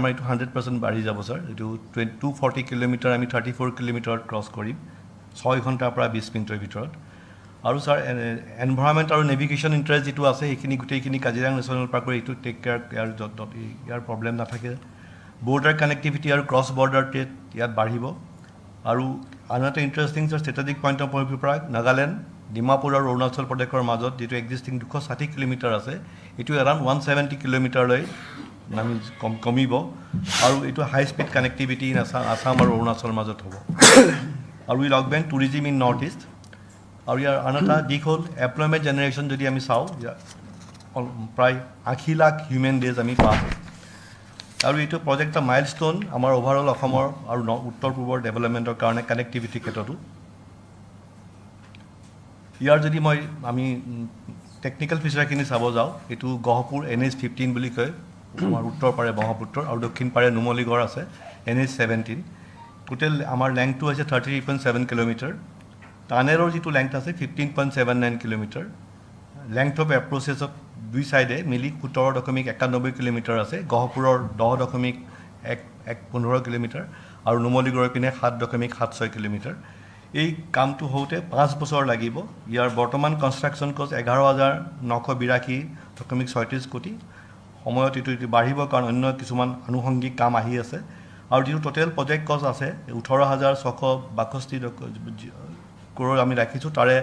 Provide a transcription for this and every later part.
আমাৰ এইটো 100% বাঢ়ি যাব স্যাৰ এইটো 240 কিলোমিটাৰ আমি 34 কিলোমিটাৰত ক্ৰছ কৰিম 6 ঘণ্টাৰ পৰা 20 মিনিটৰ ভিতৰত আৰু স্যাৰ এনভাইৰনমেণ্ট আৰু নেভিগেশ্যন ইণ্টাৰেষ্ট যিটো আছে সেইখিনি গোটেইখিনি কাজিৰঙা নেশ্যনেল পাৰ্কৰ এইটো টেক কেয়াৰ ইয়াৰ প্ৰব্লেম নাথাকে বৰ্ডাৰ কানেক্টিভিটি আৰু ক্ৰছ বৰ্ডাৰ ট্ৰেড ইয়াত বাঢ়িব আৰু আন এটা interesting sir strategic point of ভিউৰ পৰা নাগালেণ্ড ডিমাপুৰ আৰু অৰুণাচল প্ৰদেশৰ মাজত যিটো এক্সিষ্টিং 260 কিলোমিটাৰ আছে এইটো এৰাউণ্ড 170 কিলোমিটাৰলৈ আমি কমিব আৰু এইটো high speed connectivity in Assam আৰু অৰুণাচলৰ মাজত হ'ব আৰু will augment tourism in north east আৰু ইয়াৰ আন এটা দিশ হ'ল এমপ্লয়মেণ্ট জেনেৰেশ্যন যদি আমি চাওঁ প্ৰায় 80 লাখ হিউমেন ডেজ আমি পাম আৰু এইটো প্ৰজেক্ট এটা মাইল ষ্টোন আমাৰ অভাৰঅল অসমৰ আৰু উত্তৰ পূবৰ ডেভেলপমেণ্টৰ কাৰণে কানেক্টিভিটি ক্ষেত্ৰতো ইয়াৰ যদি আমি টেকনিকেল ফিচাৰখিনি চাব যাওঁ এইটো গহপুৰ NH 15 বুলি কয় আমাৰ উত্তৰ পাৰে ব্ৰহ্মপুত্ৰ আৰু দক্ষিণ পাৰে নুমলীগড় আছে NH 17 টোটেল আমাৰ লেংথটো হৈছে 33.7 কিলোমিটাৰ টানেলৰ যিটো লেংথ আছে 15.79 কিলোমিটাৰ লেংথ অফ এপ্ৰ'চেছত দুই চাইডে মিলি 17.91 কিলোমিটাৰ আছে গহপুৰৰ 10.15 কিলোমিটাৰ আৰু নুমলীগড়ৰ পিনে 7.76 কিলোমিটাৰ এই কামটো হওঁতে 5 বছৰ লাগিব ইয়াৰ বৰ্তমান কনষ্ট্ৰাকশ্যন কষ্ট 11,982.36 কোটি সময়ত এইটো বাঢ়িব কাৰণ অন্য কিছুমান আনুষংগিক কাম আহি আছে আৰু যিটো টোটেল প্ৰজেক্ট কষ্ট আছে 18,662 কৰোৰ আমি ৰাখিছোঁ তাৰে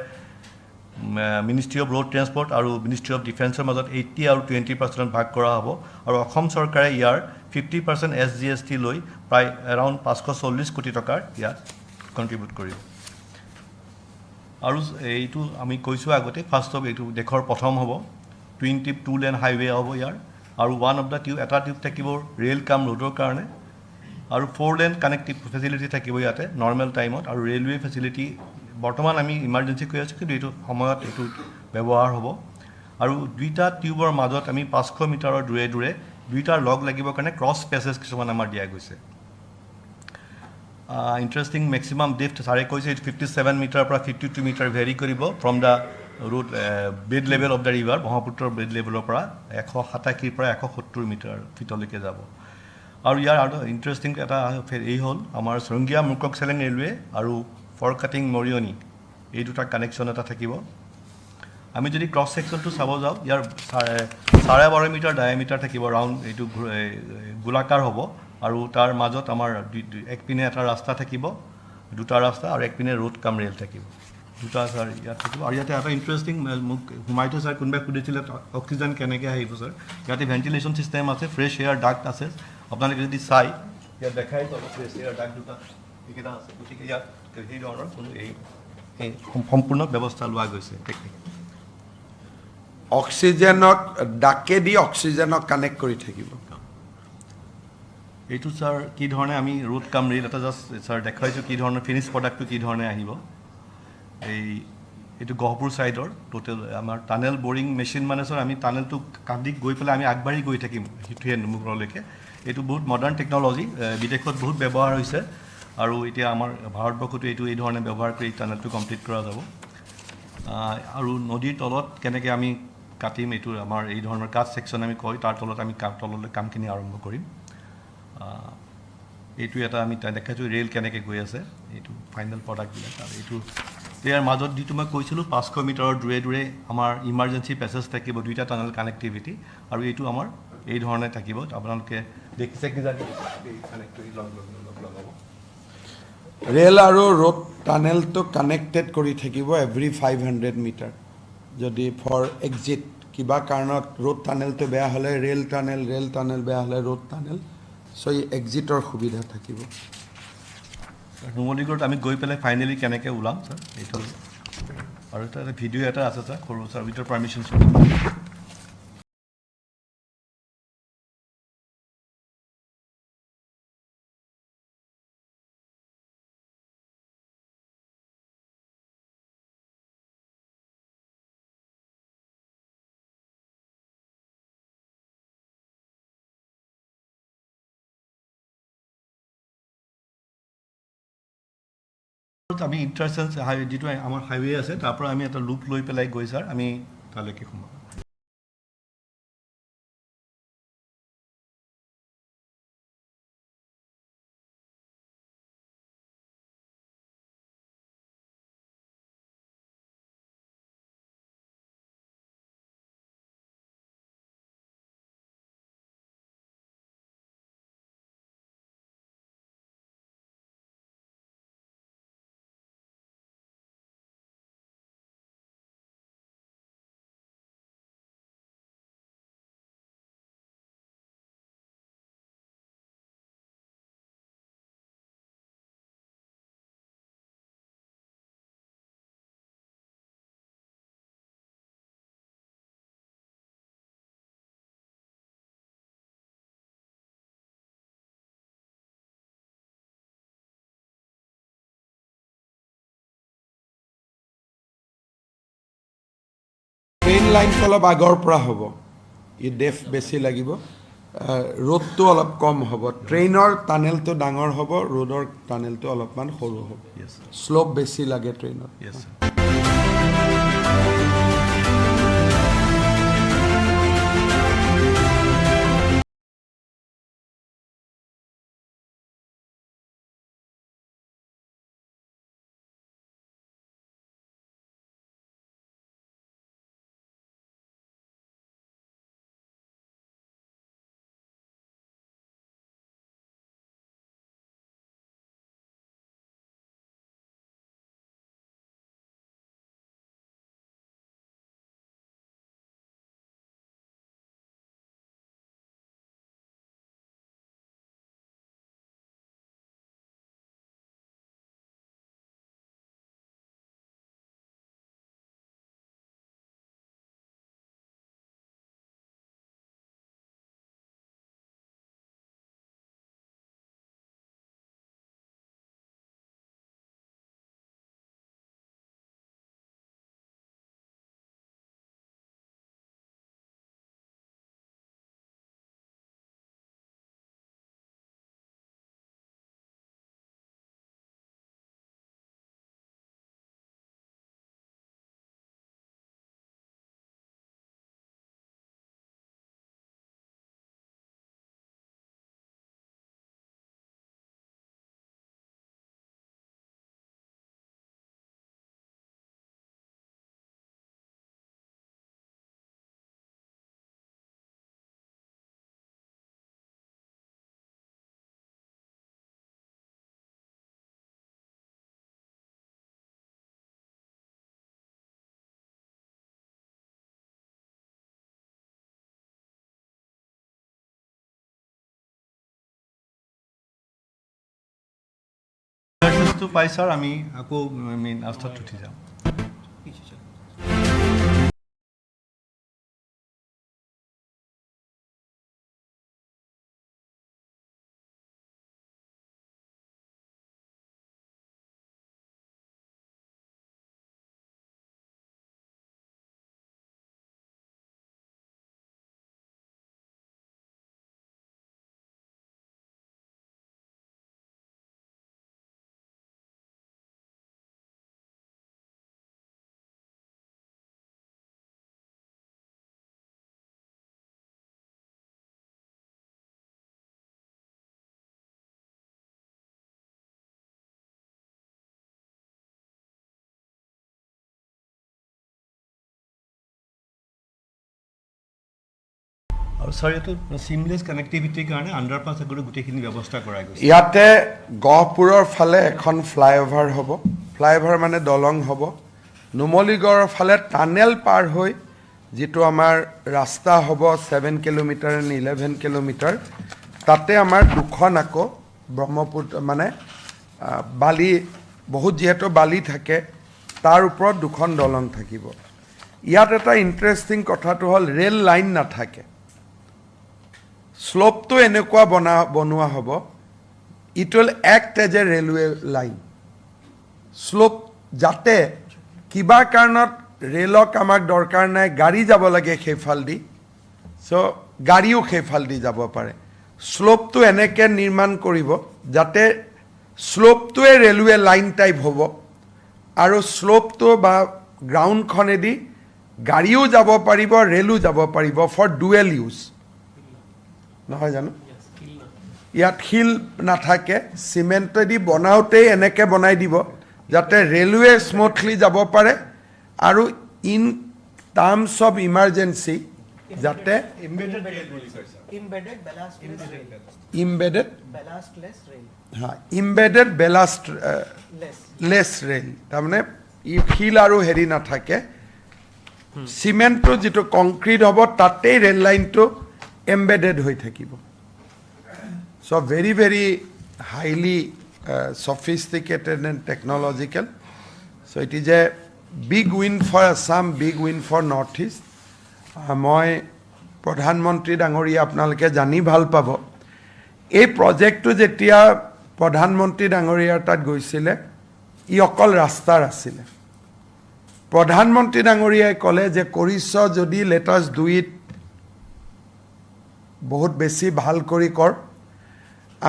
মিনিষ্ট্ৰী অফ ৰোড ট্ৰেন্সপৰ্ট আৰু মিনিষ্ট্ৰী অফ ডিফেন্সৰ মাজত 80 আৰু 20% ভাগ কৰা হ'ব আৰু অসম চৰকাৰে ইয়াৰ 50% SGST লৈ প্ৰায় এৰাউণ্ড 540 কোটি টকাৰ ইয়াত কণ্ট্ৰিবিউট কৰিব আৰু এইটো আমি কৈছোঁ আগতে ফাৰ্ষ্ট অফ এইটো দেশৰ প্ৰথম হ'ব টুইন টিপ 2 লেন হাইৱে হ'ব ইয়াৰ আৰু ওৱান অফ দ্য এটা টিউব থাকিব ৰেল কাম ৰোডৰ কাৰণে আৰু 4 লেন কানেক্টিভ ফেচিলিটি থাকিব ইয়াতে নৰ্মেল টাইমত আৰু ৰেলৱে ফেচিলিটি বৰ্তমান আমি ইমাৰ্জেঞ্চি কৈ আছোঁ কিন্তু এইটো সময়ত এইটো ব্যৱহাৰ হ'ব আৰু দুইটা টিউবৰ মাজত আমি 500 মিটাৰৰ দূৰে দূৰে দুইটাৰ লগ লাগিবৰ কাৰণে ক্ৰছ পেচেজ কিছুমান আমাৰ দিয়া গৈছে ইণ্টাৰেষ্টিং মেক্সিমাম ডেফ্থ ছাৰে কৈছে এইটো 57 মিটাৰৰ পৰা 52 মিটাৰ ভেৰি কৰিব from the road bed level of the river ব্ৰহ্মপুত্ৰৰ বেড লেভেলৰ পৰা 187 পৰা 170 মিটাৰ ফিটলৈকে যাব আৰু ইয়াৰ আৰু ইণ্টাৰেষ্টিং এটা এই হ'ল আমাৰ চৰংগীয়া মুকক চেলেং ৰেলৱে আৰু ফৰকাটিং মৰিয়নি এই দুটা কানেকশ্যন এটা থাকিব আমি যদি ক্ৰছ ছেকশ্যনটো চাব যাওঁ ইয়াৰ 12.5 মিটাৰ ডায়ামিটাৰ থাকিব ৰাউণ্ড এইটো গোলাকাৰ হ'ব আৰু তাৰ মাজত আমাৰ একপিনে এটা ৰাস্তা থাকিব দুটা ৰাস্তা আৰু একপিনে ৰোড কাম ৰেল থাকিব দুটা ছাৰ ইয়াত থাকিব আৰু ইয়াতে এটা ইণ্টাৰেষ্টিং মোক সোমাইটো ছাৰ কোনোবাই সুধিছিলে অক্সিজেন কেনেকৈ আহিব ছাৰ ইয়াতে ভেণ্টিলেশ্যন ছিষ্টেম আছে ফ্ৰেছ এয়াৰ ডাক্ট আছে আপোনালোকে যদি চাই ইয়াত দেখাই পাব ফ্ৰেছ এয়াৰ ডাক্ট দুটা এইকেইটা আছে গতিকে ইয়াত সেই ধৰণৰ কোনো এই সম্পূৰ্ণ ব্যৱস্থা লোৱা গৈছে টেকনিক অক্সিজেনক ডাকেদি অক্সিজেনক কানেক্ট কৰি থাকিব এইটো ছাৰ কি ধৰণে আমি ৰোড কাম ৰেল এটা জাষ্ট ছাৰ দেখুৱাইছোঁ কি ধৰণৰ ফিনিছ প্ৰডাক্টটো কি ধৰণে আহিব এইটো গহপুৰ ছাইডৰ টোটেল আমাৰ টানেল বৰিং মেচিন মানে ছাৰ আমি টানেলটো কান্দি গৈ পেলাই আমি আগবাঢ়ি গৈ থাকিম সিটোৱে নুমলীগড়লৈকে এইটো বহুত মডাৰ্ণ টেকন'লজি বিদেশত বহুত ব্যৱহাৰ হৈছে আৰু এতিয়া আমাৰ ভাৰতবৰ্ষতো এইটো এই ধৰণে ব্যৱহাৰ কৰি টানেলটো কমপ্লিট কৰা যাব আৰু নদীৰ তলত কেনেকৈ আমি কাটিম এইটো আমাৰ এই ধৰণৰ কাঠ ছেকশ্যন আমি কয় তাৰ তলত আমি তললৈ কামখিনি আৰম্ভ কৰিম এইটো এটা আমি দেখাইছোঁ ৰেল কেনেকৈ গৈ আছে এইটো ফাইনেল প্ৰডাক্টবিলাক আৰু এইটো ইয়াৰ মাজত যিটো মই কৈছিলোঁ 500 মিটাৰৰ দূৰে দূৰে আমাৰ ইমাৰ্জেঞ্চি পেচেজ থাকিব দুইটা টানেল কানেক্টিভিটি আৰু এইটো আমাৰ এই ধৰণে থাকিব আপোনালোকে দেখিছে কিজানি লগাব ৰেল আৰু ৰোড টানেলটো কানেক্টেড কৰি থাকিব এভৰি 500 মিটাৰ যদি ফৰ এক্সিট কিবা কাৰণত ৰোড টানেলটো বেয়া হ'লে ৰেল টানেল বেয়া হ'লে ৰোড টানেল চ' এই এক্সিটৰ সুবিধা থাকিব নুমলীগড়ত আমি গৈ পেলাই ফাইনেলি কেনেকৈ ওলাম ছাৰ এইটো আৰু এটা ভিডিঅ' এটা আছে ছাৰ সৰু ছাৰ উইথৰ পাৰ্মিশ্যন আমি ইণ্টাৰচেঞ্চ যিটো আমাৰ হাইৱে আছে তাৰ পৰা আমি এটা লুপ লৈ পেলাই গৈ ছাৰ আমি তালৈকে সোমাম ট্ৰেইন লাইনটো অলপ আগৰ পৰা হ'ব ই ডেফ বেছি লাগিব ৰোডটো অলপ কম হ'ব ট্ৰেইনৰ টানেলটো ডাঙৰ হ'ব ৰোডৰ টানেলটো অলপমান সৰু হ'ব Yes, sir. শ্লোপ বেছি লাগে ট্ৰেইনত Yes, sir. টো পাই স্যাৰ আমি আকৌ মেইন আস্থাত উঠি যাম আৰু স্যাৰ এইটো সিমলেস কানেক্টিভিটিৰ কাৰণে আন্ডাৰপাস এগুলো গুটেখিনি ব্যৱস্থা কৰা গৈছে ইয়াতে গহপুৰৰ ফালে এখন ফ্লাইঅভাৰ হ'ব ফ্লাইঅভাৰ মানে দলং হ'ব নুমলীগড়ৰ ফালে টানেল পাৰ হৈ যেটো আমাৰ ৰাস্তা হ'ব 7 কিলোমিটাৰ and 11 কিলোমিটাৰ তাতে আমাৰ দুখন আকৌ ব্ৰহ্মপুত্ৰ মানে বালি বহুত যেহেতু বালি থাকে তাৰ ওপৰত দুখন দলং থাকিব ইয়াত এটা ইন্টাৰেষ্টিং কথাটো হ'ল ৰেল লাইন নাথাকে স্লোপটো এনেকুৱা বনোৱা হ'ব it will act as a railway line slope যাতে কিবা কাৰণত ৰেলক আমাক দৰকাৰ নাই গাড়ী যাব লাগে সেইফালদি সো গাড়ীও সেইফালদি যাব পাৰে স্লোপটো এনেকৈ নিৰ্মাণ কৰিব যাতে স্লোপটোৱে ৰেলৱে লাইন টাইপ হ'ব আৰু স্লোপটো বা গ্ৰাউণ্ডখনেদি গাড়ীও যাব পাৰিব ৰেলো যাব পাৰিব ফৰ ডুৱেল ইউজ নহয় জানো ইয়াত হিল নাথাকে সিমেন্টেদি বনাওতেই এনেকৈ বনাই দিব যাতে ৰেলৱে স্মুথলি যাব পাৰে আৰু ইন টাৰ্মছ অফ ইমাৰ্জেন্সি যাতে ইম্বেডেড বেলাষ্ট লেছ ৰেল তাৰমানে হিল আৰু হেৰি নাথাকে সিমেন্টটো যেটো কংক্ৰিট হ'ব তাতেই ৰেল লাইনটো embedded হৈ থাকিব so very highly sophisticated and technological so it is a big win for Assam big win for Northeast মই প্ৰধানমন্ত্ৰী ডাঙৰীয়া আপোনালোকে জানি ভাল পাব এই প্ৰজেক্টটো যেতিয়া প্ৰধানমন্ত্ৰী ডাঙৰীয়াৰ তাত গৈছিলে ই অকল ৰাস্তাৰ আছিল প্ৰধানমন্ত্ৰী ডাঙৰীয়াই ক'লে যে কৰিছ যদি let us do it বহুত বেছি ভাল কৰি কৰ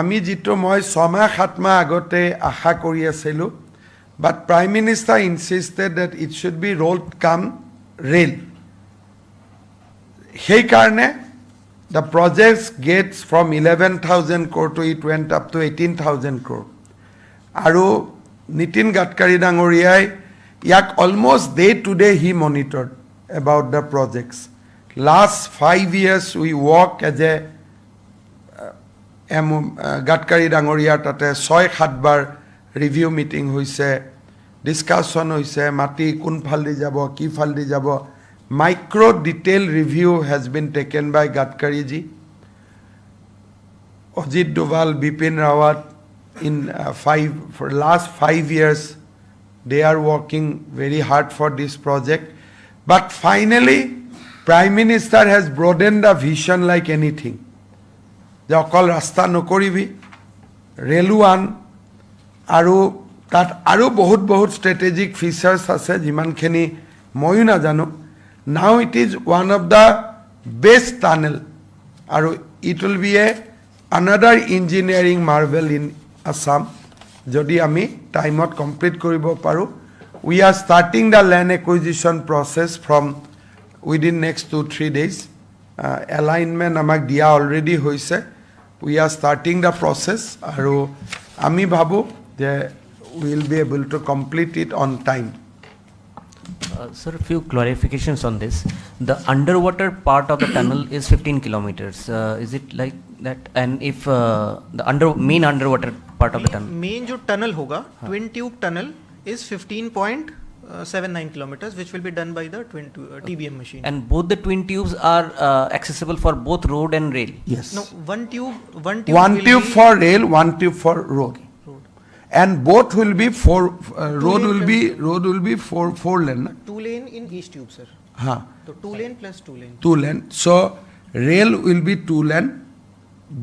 আমি যিটো মই 6 মাহ 7 মাহ আগতে আশা কৰি আছিলোঁ but Prime Minister insisted that it should be road come rail সেই কাৰণে the project gets from 11,000 crore to it went up to 18,000 crore আৰু Nitin Gadkari ডাঙৰীয়াই yak almost day to day he monitored about the projects last 5 years we work as a Gadkari ডাঙৰীয়া তাতে 6-7 বাৰ review meeting hoise discussion hoise mati kun phaldi jabo ki phaldi jabo micro detail review has been taken by Gadkari ji Ajit Doval Bipin Rawat in for last 5 years they are working very hard for this project but finally Prime Minister has broadened the vision like anything যে অকল ৰাস্তা নকৰিবি ৰেলৱান আৰু তাত আৰু বহুত strategic features আছে যিমানখিনি ময়ো না জানো now it is one of the best tunnel আৰু it will be another engineering marvel in Assam যদি আমি টাইমত কমপ্লিট কৰিব পাৰো we are starting the land acquisition process from within next 2-3 days alignment আমাক দিয়া already hoise we are starting the process aru ami bhabu je we will be able to complete it on time Sir, a few clarifications on this. The underwater part of the tunnel is 15 kilometers. Is it like that? And if the main underwater part of the tunnel? Main जो tunnel होगा, twin tube tunnel is 15.79 kilometers, which will be done by the TBM machine. And both the twin tubes are accessible for both road and rail. yes No, one tube one will tube be for rail one tube for road and both will be road will be four lane na? 2 lane in each tube, sir. ha So 2 lane plus 2 lane. 2 lane so rail will be 2 lane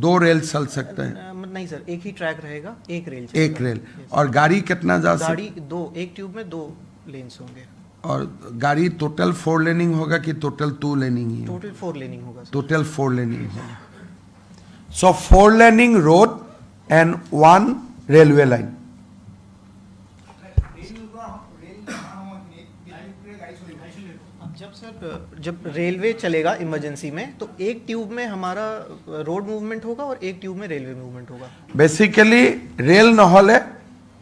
दो rail चल सकते हैं नहीं sir, एक ही track रहेगा, एक rail एक rail और गाड़ी कितना जा सकती गाड़ी दो, एक ट्यूब में 2 लेन्स होंगे और गाड़ी टोटल 4 लेनिंग होगा कि टोटल 2 लेनिंग ही टोटल 4 लेनिंग होगा सर. टोटल 4 लेनिंग होगा so 4 laning road and 1 railway line जब रेलवे चलेगा इमरजेंसी में तो एक ट्यूब में हमारा रोड मूवमेंट होगा और एक ट्यूब में रेलवे मूवमेंट होगा. बेसिकली रेल নহলে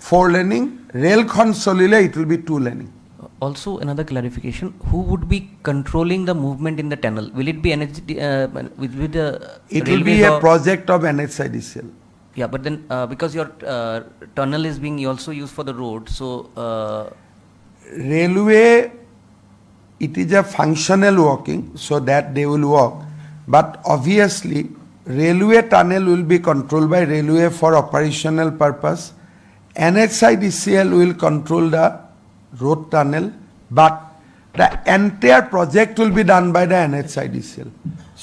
4 लेनिंग रेल खन चलिले it will be 2 laning. Also, another clarification: who would be controlling the movement in the tunnel? Will it be with the? It will be a project of NHIDCL. Yeah, but then because your tunnel is being also used for the road, so railway. It is a functional working so that they will work but obviously railway tunnel will be controlled by railway for operational purpose NHIDCL will control the road tunnel but the entire project will be done by the NHIDCL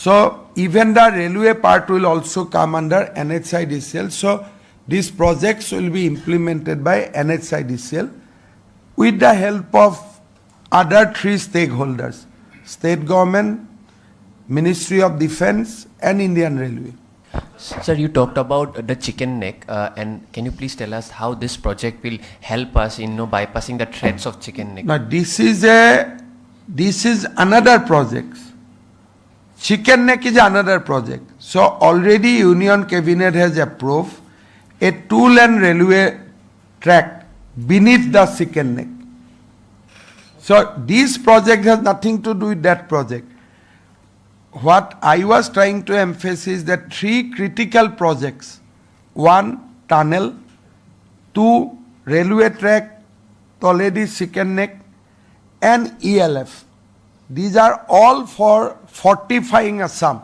so even the railway part will also come under NHIDCL so these projects will be implemented by NHIDCL with the help of other 3 stakeholders state government Ministry of Defense and Indian Railway. Sir, you talked about the chicken neck and can you please tell us how this project will help us in bypassing the threats of chicken neck? Now this is another project. Chicken neck is another project. So already Union Cabinet has approved a 2-lane railway track beneath the chicken neck. So this project has nothing to do with that project. What I was trying to emphasize that 3 critical projects, 1 tunnel, 2 railway track, Toledi chicken neck and ELF. These are all for fortifying Assam.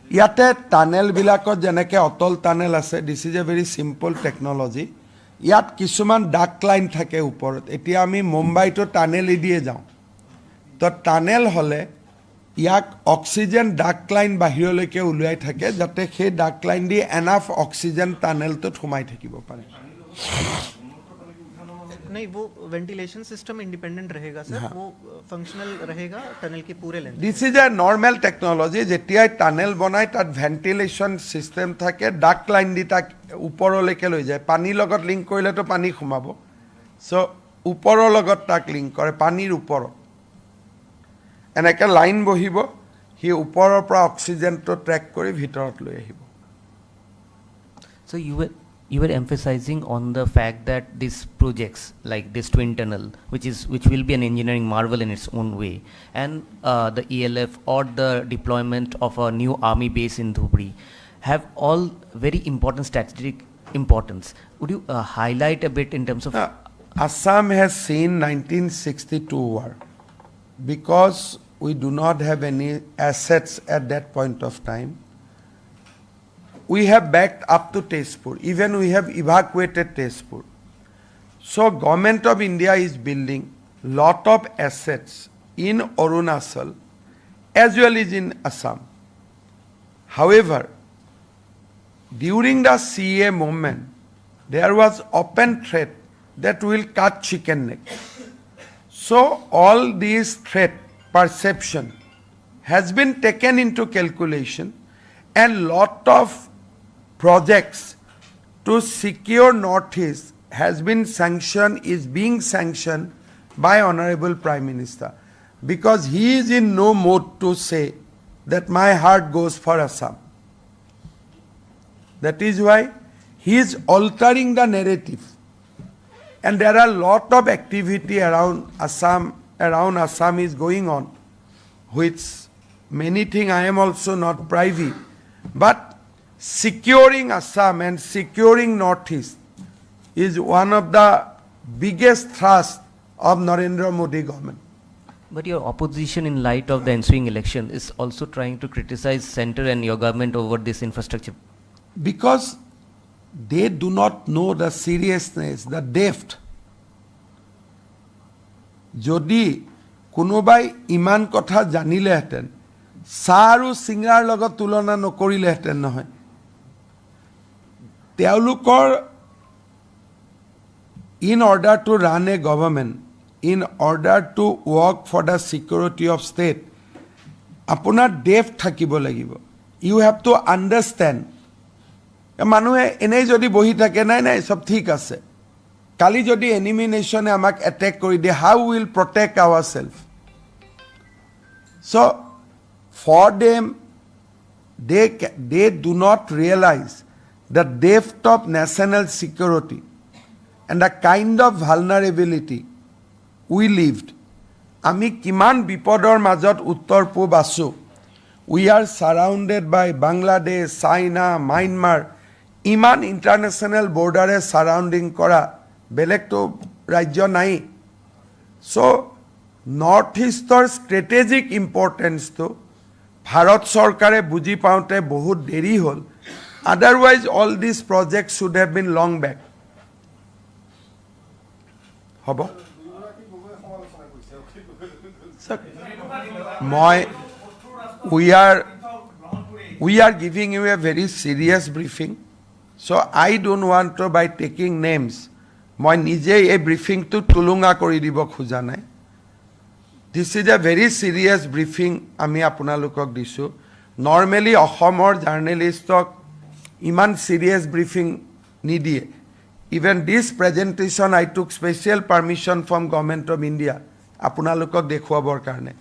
Yate tunnel bilakot jeneke otol tunnel ase, this is a very simple technology. ইয়াত কিছুমান ডাক line থাকে ওপৰত এতিয়া আমি মুম্বাইটো tunnel দিয়ে যাওঁ তো টানেল হলে ইয়াক অক্সিজেন ডাক লাইন বাহিৰলৈকে উলিয়াই থাকে যাতে সেই ডাক লাইন দি এনাফ অক্সিজেন টানেলটো থুমাই থাকিব পাৰে नहीं, वो वेंटिलेशन सिस्टम इंडिपेंडेंट रहेगा सर, हाँ। वो फंक्शनल रहेगा टनल की पूरे length. This is a normal technology যেতিয়াই টানেল বনাই তাত ভেন্টিলেশ্যন ছিষ্টেম থাকে ডাক লাইন দি তাক ওপৰলৈকে লৈ যায় পানীৰ লগত লিংক কৰিলেতো পানী সোমাব চ' ওপৰৰ লগত তাক লিংক কৰে পানীৰ ওপৰত এনেকৈ লাইন বহিব সি ওপৰৰ পৰা অক্সিজেনটো ট্ৰেক কৰি ভিতৰত লৈ আহিব So you were emphasizing on the fact that these projects like this twin tunnel, which will be an engineering marvel in its own way, and the ELF or the deployment of a new army base in Dhubri, have all very important strategic importance. Would you highlight a bit in terms of? Assam has seen 1962 war because we do not have any assets at that point of time. We have backed up to Tezpur. Even we have evacuated Tezpur. So government of India is building lot of assets in Arunachal as well as in Assam. However, during the CA movement, there was open threat that will cut chicken neck. So all these threat perception has been taken into calculation and lot of projects to secure Northeast has been sanctioned, is being sanctioned by Honorable Prime Minister because he is in no mood to say that my heart goes for Assam. That is why he is altering the narrative. And there are lot of activity around Assam is going on, which many things I am also not privy. But securing Assam and securing Northeast is one of the biggest thrust of Narendra Modi government. But your opposition in light of the ensuing election is also trying to criticize center and your government over this infrastructure. Because they do not know the seriousness, the depth. যদি কোনোবাই ইমান কথা জানিলেহেঁতেন চাহ আৰু চিংৰাৰ লগত তুলনা নকৰিলেহেঁতেন নহয় তেওঁলোকৰ in order to run a government, in order to work for the security of state, আপোনাৰ ডেফ থাকিব লাগিব you have to understand মানুহে এনেই যদি বহি থাকে নাই নাই সব ঠিক আছে কালি যদি এনিমি নেশ্যনে আমাক এটেক কৰি দিয়ে how we will protect ourselves so for them they do not realize the depth of national security and the kind of vulnerability we lived. Ami kiman bipodor majot uttor pub asu. We are surrounded by Bangladesh, China, Myanmar. Iman international border surrounding kora belek to rajyo nai. So Northeastor strategic importance to Bharat Sarkare buji paunte bahut deri hol. Otherwise, all these projects should have been long back. Hobo? We are giving you a very serious briefing. So I don't want to, by taking names, moi nije a briefing to tulunga kori dibo khuja nai. This is a very serious briefing ami apunalukok disu. Normally, Ahomor journalistok iman serious briefing nidie. Even this presentation I took special permission from Government of India. Apunalukok dekhuabor karne.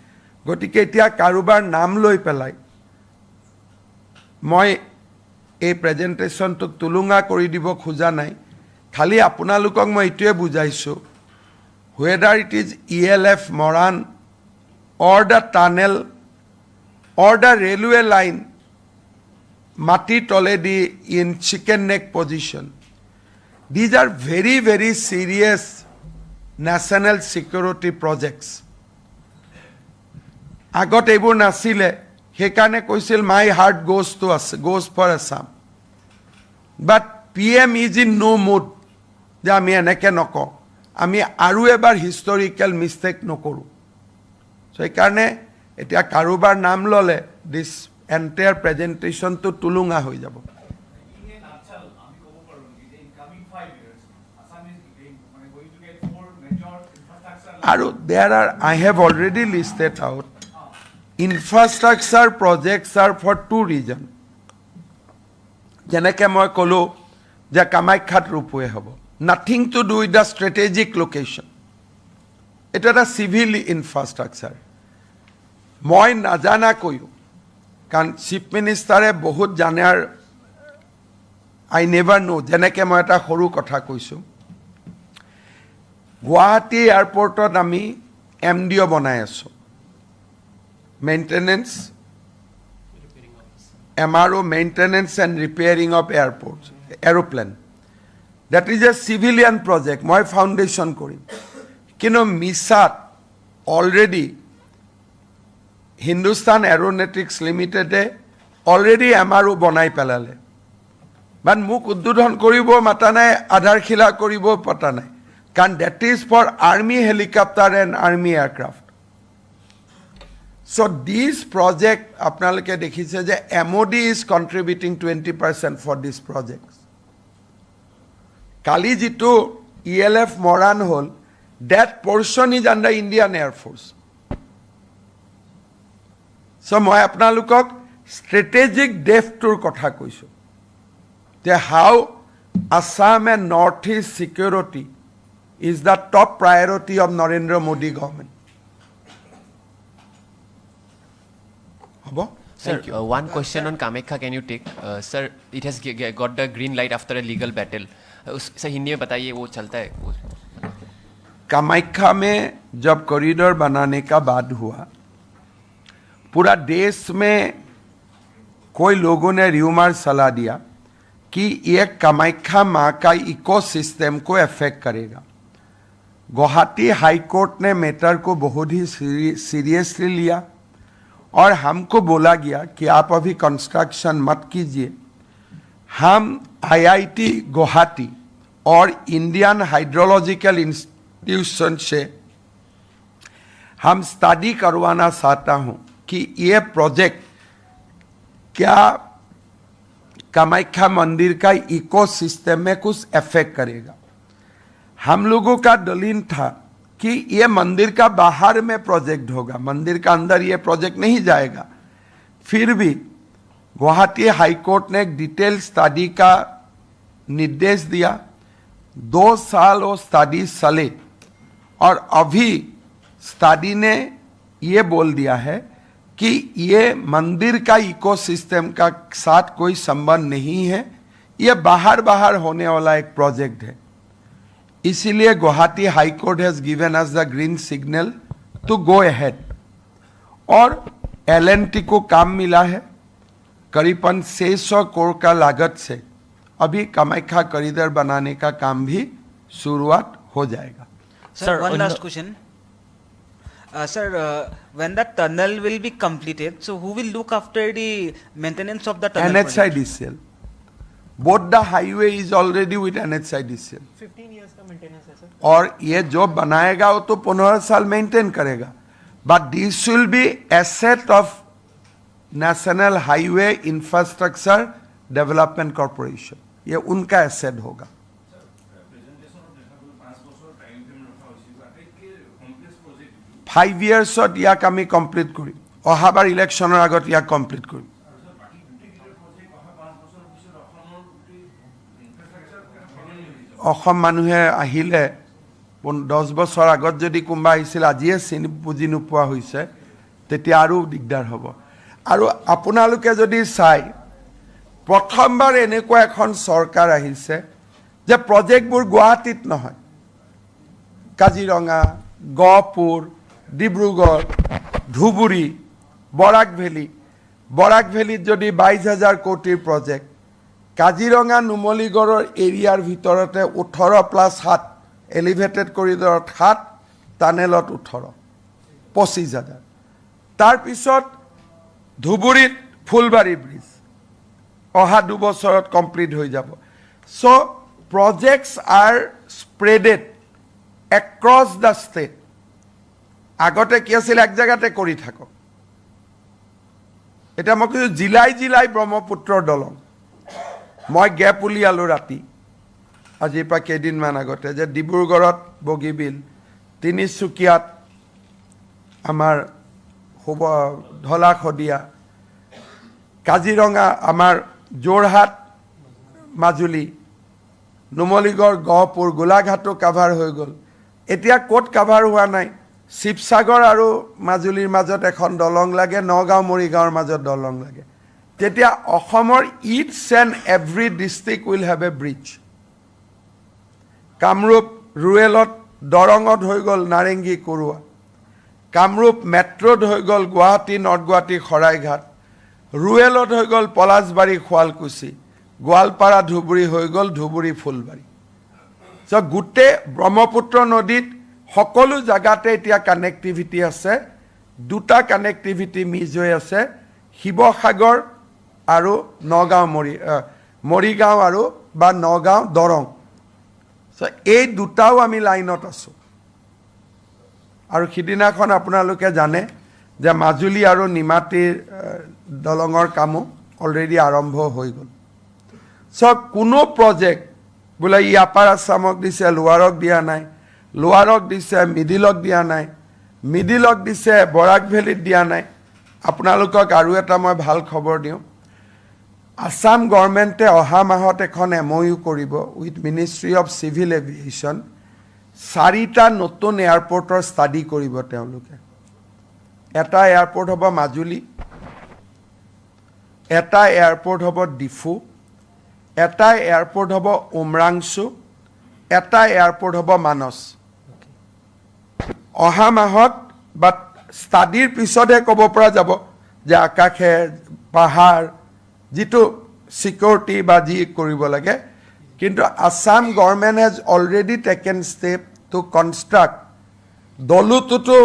Gotike etia karubar naam loi pelai. Moi a presentation to tulunga kori dibo khuja nai. Khali apunalukok moi etue bujaisu. Whether it is ELF Moran or the tunnel or the railway line Mati Toledi in chicken neck position. These are very, very serious national security projects. Agot ebur nasile, hekane koisil my heart goes for Assam. But PM is in no mood. Je ami eneke noko. Ami aru ebar historical mistake nokoru. So ekarne etia karubar naam lole this entire presentation to tulunga hoi jabo. there are, I have already listed out, infrastructure projects are for two reasons. যেনেকে মই ক'লো যে কামাখ্যাত ৰূপৱে হ'ব, nothing to do with the strategic location. এটা এটা civil infrastructure. মই নাজানা কৈও, কাৰণ চিফ মিনিষ্টাৰে বহুত জানে আৰু I never know, যেনেকে মই এটা সৰু কথা কৈছোঁ, গুৱাহাটী এয়াৰপৰ্টত আমি MDO বনাই আছোঁ, maintenance MRO, maintenance and repairing of airports, aeroplane. That is a civilian project. My foundation kori. Kino misat already Hindustan Aeronautics Limited already MRO bonai pelale. But muk uddudhan koribo matanai, adhar khila koribo patanai. Kan that is for army helicopter and army aircraft. So this project, apnaloke dekhise je MOD is contributing 20% for these projects. Kali jitu ELF Moran hol, that portion is under Indian Air Force. So moi apnalokok strategic depth tour kotha koisu. That how Assam and Northeast security is the top priority of Narendra Modi government. Sir, one question on Kamakya can you take? Sir, it has got the green light after a legal battle. Sir, Hindi में बताइए वो चलता है? कामाख्या में जब corridor बनाने का बात हुआ, पूरा देश में कोई लोगों ने र्यूमर सलाह दिया कि ये कामाख्या माँ का इकोसिस्टम को अफेक्ट करेगा. गुवाहाटी हाई कोर्ट ने मैटर को बहुत ही सीरियसली लिया और हमको बोला गया कि आप अभी कंस्ट्रक्शन मत कीजिए. हम IIT गुवाहाटी और इंडियन हाइड्रोलॉजिकल इंस्टीट्यूशन से हम स्टडी करवाना चाहता हूं कि ये प्रोजेक्ट क्या कामाख्या मंदिर का इकोसिस्टम में कुछ अफेक्ट करेगा. हम लोगों का दलील था कि ये मंदिर का बाहर में प्रोजेक्ट होगा, मंदिर का अंदर ये प्रोजेक्ट नहीं जाएगा. फिर भी गुवाहाटी हाई कोर्ट ने एक डिटेल स्टडी का निर्देश दिया. 2 साल वो स्टडी चले और अभी स्टडी ने ये बोल दिया है कि ये मंदिर का इकोसिस्टम का साथ कोई संबंध नहीं है, ये बाहर होने वाला एक प्रोजेक्ट है. इसीलिए Guwahati high court has given us the green signal to go ahead. और LNT को काम मिला है, करीबन 600 करोड़ का लागत से अभी कामाख्या कॉरिडोर बनाने का काम भी शुरुआत हो जाएगा. Sir, one last question. Sir, when the tunnel will be completed, so who will look after the maintenance of the tunnel? NHIDCL. Both the highway is already with NHIDCL. 15 years का maintenance है sir. और ये जो बनाएगा वो तो 15 साल maintain करेगा. But this will be asset of National Highway Infrastructure Development Corporation. ये उनका एसेट होगा. 5 years ইয়াক আমি কমপ্লিট কৰিম. অহাবাৰ ইলেকশ্যনৰ আগত ইয়াক কমপ্লিট কৰিম. অসম মানুহে আহিলে 10 বছৰ আগত যদি কোনোবা আহিছিল আজিয়ে চিনি বুজি নোপোৱা হৈছে তেতিয়া আৰু দিগদাৰ হ'ব. আৰু আপোনালোকে যদি চাই প্ৰথমবাৰ এনেকুৱা এখন চৰকাৰ আহিছে যে প্ৰজেক্টবোৰ গুৱাহাটীত নহয়, কাজিৰঙা, গহপুৰ, ডিব্ৰুগড়, ধুবুৰী, বৰাক ভেলীত যদি 22,000 কোটিৰ প্ৰজেক্ট, কাজিৰঙা নুমলীগড়ৰ এৰিয়াৰ ভিতৰতে 18+7 এলিভেটেড কৰিডৰত 7, টানেলত 18, 25,000. তাৰপিছত ধুবুৰীত ফুলবাৰী ব্ৰিজ অহা 2 বছৰত কমপ্লিট হৈ যাব. So' projects are spreaded across the state. আগতে কি আছিল এক জেগাতে কৰি থাকক, এতিয়া মই কৈছোঁ জিলাই ব্ৰহ্মপুত্ৰৰ দলং. মই গেপ উলিয়ালোঁ ৰাতি আজিৰ পৰা কেইদিনমান আগতে যে ডিব্ৰুগড়ত বগীবিল, তিনিচুকীয়াত আমাৰ ঢলাশদিয়া কাজিৰঙা আমাৰ যোৰহাট মাজুলী নুমলীগড় গহপুৰ গোলাঘাটো কাভাৰ হৈ গ'ল এতিয়া ক'ত কাভাৰ হোৱা নাই শিৱসাগৰ আৰু মাজুলীৰ মাজত এখন দলং লাগে নগাঁও মৰিগাঁৱৰ মাজত দলং লাগে তেতিয়া অসমৰ each and every district will have a bridge Kamrup ৰুৰেলত দৰঙত হৈ গ'ল নাৰেংগী কৰোৱা কামৰূপ মেট্ৰ'ত হৈ গ'ল গুৱাহাটী নৰ্থ গুৱাহাটী শৰাইঘাট ৰুৰেলত হৈ গ'ল পলাশবাৰী শুৱালকুছি গোৱালপাৰা ধুবুৰী হৈ গ'ল ধুবুৰী ফুলবাৰী চ' গোটেই ব্ৰহ্মপুত্ৰ নদীত সকলো জাগাতে এতিয়া কানেক্টিভিটি আছে দুটা কানেক্টিভিটি মিছ হৈ আছে শিৱসাগৰ আৰু নগাঁও মৰিগাঁও আৰু বা নগাঁও দৰং চ' এই দুটাও আমি লাইনত আছোঁ আৰু সিদিনাখন আপোনালোকে জানে যে মাজুলী আৰু নিমাতীৰ দলঙৰ কামো অলৰেডি আৰম্ভ হৈ গ'ল চ' কোনো প্ৰজেক্ট বোলে ই আপাৰ আছামক দিছে লোৱাৰক দিয়া নাই লোৱাৰক দিছে মিডিলক দিয়া নাই মিডিলক দিছে বৰাক ভেলীত দিয়া নাই আপোনালোকক আৰু এটা মই ভাল খবৰ দিওঁ আসাম গভৰ্ণমেণ্টে অহা মাহত এখন MOU কৰিব with ministry of civil aviation 4টা নতুন এয়াৰপৰ্টৰ ষ্টাডি কৰিব তেওঁলোকে এটা এয়াৰপৰ্ট হ'ব মাজুলী এটা এয়াৰপৰ্ট হ'ব ডিফু এটা এয়াৰপৰ্ট হ'ব উমৰাংচু এটা এয়াৰপৰ্ট হ'ব মানস অহা মাহত বা ষ্টাডিৰ পিছতহে ক'ব পৰা যাব যে আকাশে পাহাৰ যিটো সিকিউৰিটি বা যি কৰিব লাগে কিন্তু Assam government has already taken step to construct দলুটোতো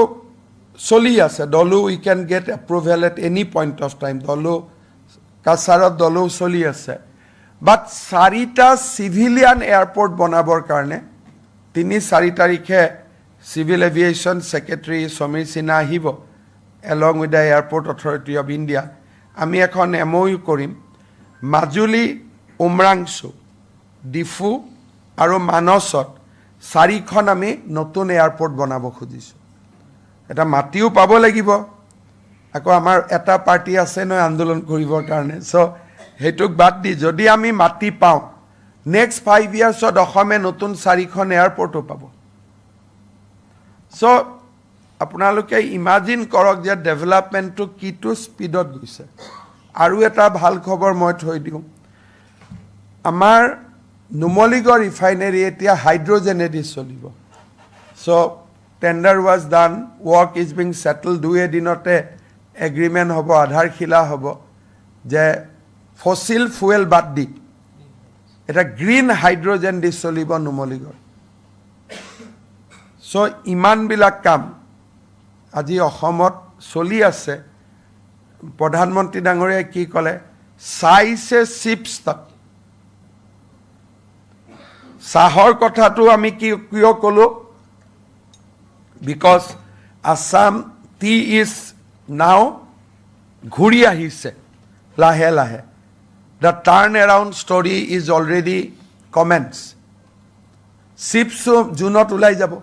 চলি আছে দলু we can get approval at any point of time দলু কাছাৰত দলু চলি আছে বাট 4টা চিভিলিয়ান এয়াৰপৰ্ট বনাবৰ কাৰণে 3-4 তাৰিখে civil aviation secretary Sameer Sinha আহিব along with the airport authority of India আমি এখন MOU কৰিম মাজুলী উমৰাংচু ডিফু আৰু মানসত 4খন আমি নতুন এয়াৰপৰ্ট বনাব খুজিছোঁ এটা মাটিও পাব লাগিব আকৌ আমাৰ এটা পাৰ্টি আছে নহয় আন্দোলন কৰিবৰ কাৰণে চ' সেইটোক বাদ দি যদি আমি মাটি পাওঁ নেক্সট 5 ইয়াৰ্ছত অসমে নতুন 4খন এয়াৰপৰ্টো পাব চ' আপোনালোকে ইমাজিন কৰক যে ডেভেলপমেণ্টটো কিটো স্পীডত গৈছে আৰু এটা ভাল খবৰ মই থৈ দিওঁ আমাৰ নুমলীগড় ৰিফাইনেৰী এতিয়া হাইড্ৰজেনেদি চলিব so' tender was done work is being settle 2 এদিনতে এগ্ৰিমেণ্ট হ'ব আধাৰশিলা হ'ব যে ফসিল ফুয়েল বাদ দি এটা গ্ৰীণ হাইড্ৰজেন দি চলিব নুমলীগড় চ' ইমানবিলাক কাম আজি অসমত চলি আছে প্ৰধানমন্ত্ৰী ডাঙৰীয়াই কি ক'লে চাইছে চিপছ তাত চাহৰ কথাটো আমি কিয় ক'লো because Assam T is now ঘূৰি আহিছে লাহে লাহে the turnaround story is already comments চিপছো জুনত ওলাই যাব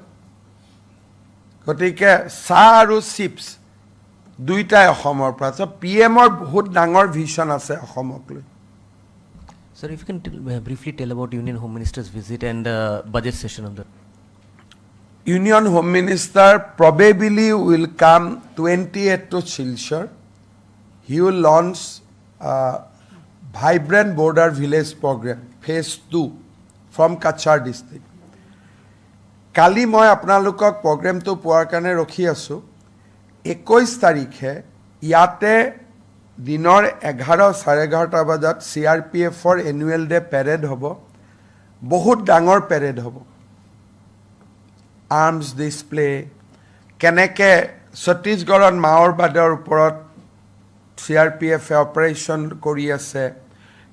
গতিকে চাহ আৰু চিপছ দুইটাই অসমৰ পৰা চ' PMৰ বহুত ডাঙৰ ভিজন আছে অসমক লৈ Sir, if you can briefly tell about Union Home Minister's visit and budget session of the Union Home Minister probably will come 28th to Silchar. He will launch Vibrant Border Village Program, Phase 2 from Kachar district. Kali moi apnalokok program to poar kane rokhi asu. 21 তাৰিখে ইয়াতে দিনৰ 11:30 বজাত CRPFৰ annual day parade হ'ব বহুত ডাঙৰ parade হ'ব arms display কেনেকে ছত্তীশগড়ত মাওবাদৰ ওপৰত CRPF অপাৰেশ্যন কৰি আছে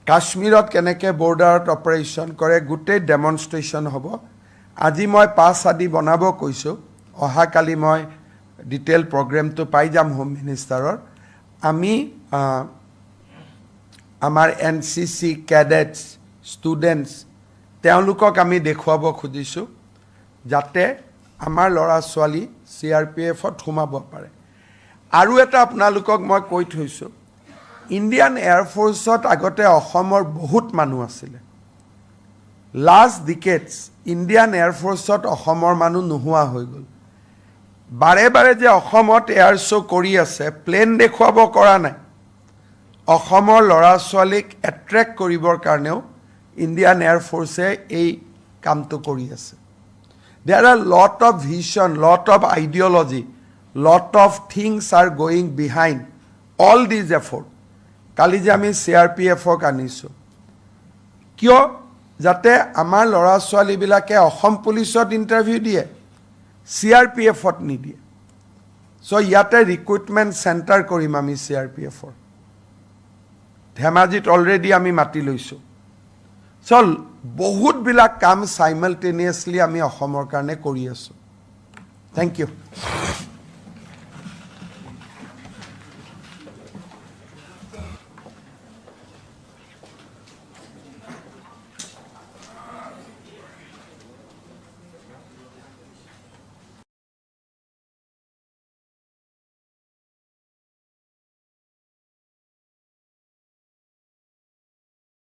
কাশ্মীৰত কেনেকে বৰ্ডাৰত অপাৰেশ্যন কৰে গোটেই ডেমনষ্ট্ৰেশ্যন হ'ব আজি মই 5 আদি বনাব কৈছো অহা কালি মই ডিটেইল প্ৰগ্ৰামটো পাই যাম হোম মিনিষ্টাৰৰ আমি আমাৰ NCC ক্যাডেটস ষ্টুডেন্টস তেওঁলোকক আমি দেখুৱাব খুজিছো যাতে আমাৰ ল'ৰা ছোৱালী CRPFত সোমাব পাৰে আৰু এটা আপোনালোকক মই কৈ থৈছোঁ ইণ্ডিয়ান এয়াৰফ'ৰ্চত আগতে অসমৰ বহুত মানুহ আছিলে লাষ্ট ডিকেডছ ইণ্ডিয়ান এয়াৰফ'ৰ্চত অসমৰ মানুহ নোহোৱা হৈ গ'ল বাৰে বাৰে যে অসমত এয়াৰ শ্ব' কৰি আছে প্লেন দেখুৱাব কৰা নাই অসমৰ ল'ৰা ছোৱালীক এট্ৰেক্ট কৰিবৰ কাৰণেও ইণ্ডিয়ান এয়াৰফ'ৰ্চে এই কামটো কৰি আছে There are lot of vision, lot of ideology, lot of things are going behind all these efforts. কালি যে আমি CRPFক আনিছোঁ কিয় যাতে আমাৰ ল'ৰা ছোৱালীবিলাকে অসম পুলিচত ইণ্টাৰভিউ দিয়ে CRPFত নিদিয়ে চ' ইয়াতে ৰিক্ৰুটমেণ্ট চেণ্টাৰ কৰিম আমি CRPFৰ ধেমাজিত অলৰেডি আমি মাতি লৈছোঁ চ' বহুতবিলাক কাম চাইমালটেনিয়াছলি আমি অসমৰ কাৰণে কৰি আছোঁ থেংক ইউ